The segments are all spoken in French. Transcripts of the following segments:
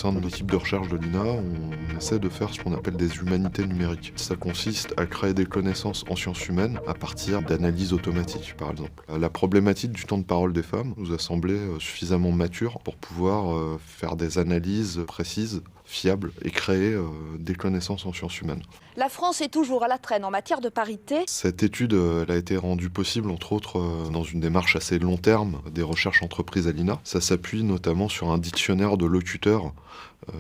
sein de l'équipe de recherche de l'INA, on essaie de faire ce qu'on appelle des humanités numériques. Ça consiste à créer des connaissances en sciences humaines à partir d'analyses automatiques, par exemple. La problématique du temps de parole des femmes nous a semblé suffisamment mature pour pouvoir faire des analyses précises, fiables et créer des connaissances en sciences humaines. La France est toujours à la traîne en matière de parité. Cette étude elle a été rendue possible, entre autres, dans une démarche assez long terme des recherches entreprises à l'INA. Ça s'appuie notamment sur un dictionnaire de locuteurs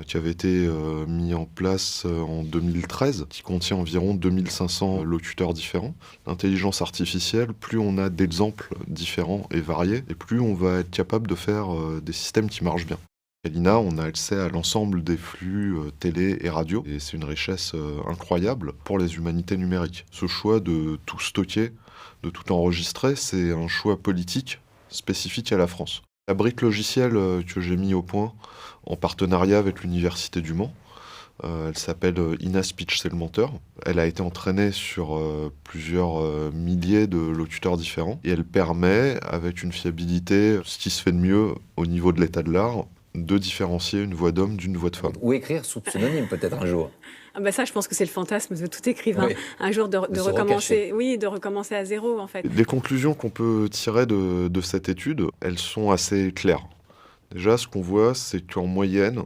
qui avait été mis en place en 2013, qui contient environ 2500 locuteurs différents. L'intelligence artificielle, plus on a d'exemples différents et variés, et plus on va être capable de faire des systèmes qui marchent bien. À l'INA, on a accès à l'ensemble des flux télé et radio, et c'est une richesse incroyable pour les humanités numériques. Ce choix de tout stocker, de tout enregistrer, c'est un choix politique spécifique à la France. La brique logicielle que j'ai mis au point en partenariat avec l'Université du Mans, elle s'appelle INA Speech Segmenter. Elle a été entraînée sur plusieurs milliers de locuteurs différents, et elle permet, avec une fiabilité, ce qui se fait de mieux au niveau de l'état de l'art, de différencier une voix d'homme d'une voix de femme. Ou écrire sous pseudonyme peut-être un jour. Ah bah ça, je pense que c'est le fantasme de tout écrivain. Oui. Un jour de recommencer, recacher. oui, de recommencer à zéro en fait. Les conclusions qu'on peut tirer de cette étude, elles sont assez claires. Déjà, ce qu'on voit, c'est qu'en moyenne,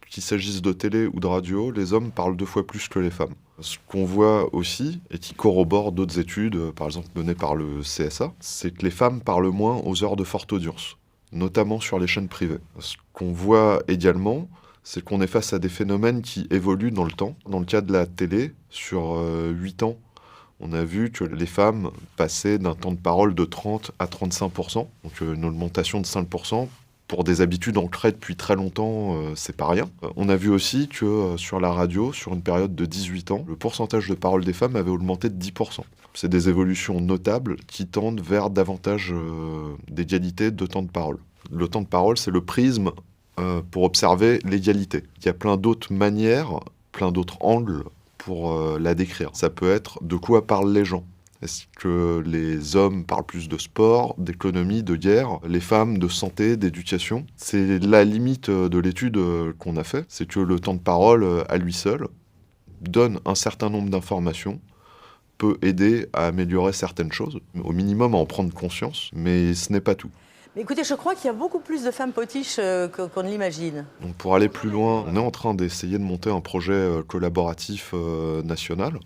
qu'il s'agisse de télé ou de radio, les hommes parlent 2 fois plus que les femmes. Ce qu'on voit aussi, et qui corrobore d'autres études, par exemple menées par le CSA, c'est que les femmes parlent moins aux heures de forte audience, notamment sur les chaînes privées. Ce qu'on voit également, c'est qu'on est face à des phénomènes qui évoluent dans le temps. Dans le cas de la télé, sur 8 ans, on a vu que les femmes passaient d'un temps de parole de 30 à 35%, donc une augmentation de 5%. Pour des habitudes ancrées depuis très longtemps, c'est pas rien. On a vu aussi que sur la radio, sur une période de 18 ans, le pourcentage de parole des femmes avait augmenté de 10%. C'est des évolutions notables qui tendent vers davantage d'égalité de temps de parole. Le temps de parole, c'est le prisme pour observer l'égalité. Il y a plein d'autres manières, plein d'autres angles pour la décrire. Ça peut être de quoi parlent les gens. Est-ce que les hommes parlent plus de sport, d'économie, de guerre, les femmes de santé, d'éducation? C'est la limite de l'étude qu'on a fait, c'est que le temps de parole à lui seul donne un certain nombre d'informations, peut aider à améliorer certaines choses, au minimum à en prendre conscience, mais ce n'est pas tout. Mais écoutez, je crois qu'il y a beaucoup plus de femmes potiches qu'on ne l'imagine. Donc pour aller plus loin, on est en train d'essayer de monter un projet collaboratif national,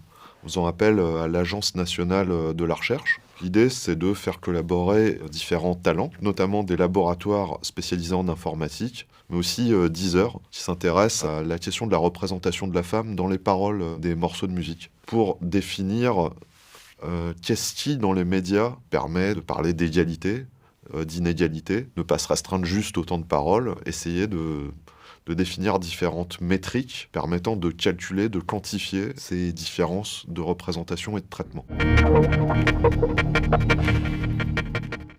faisant appel à l'Agence nationale de la recherche. L'idée, c'est de faire collaborer différents talents, notamment des laboratoires spécialisés en informatique, mais aussi Deezer, qui s'intéresse à la question de la représentation de la femme dans les paroles des morceaux de musique, pour définir qu'est-ce qui, dans les médias, permet de parler d'égalité, d'inégalité, ne pas se restreindre juste au temps de parole, essayer de définir différentes métriques permettant de calculer, de quantifier ces différences de représentation et de traitement.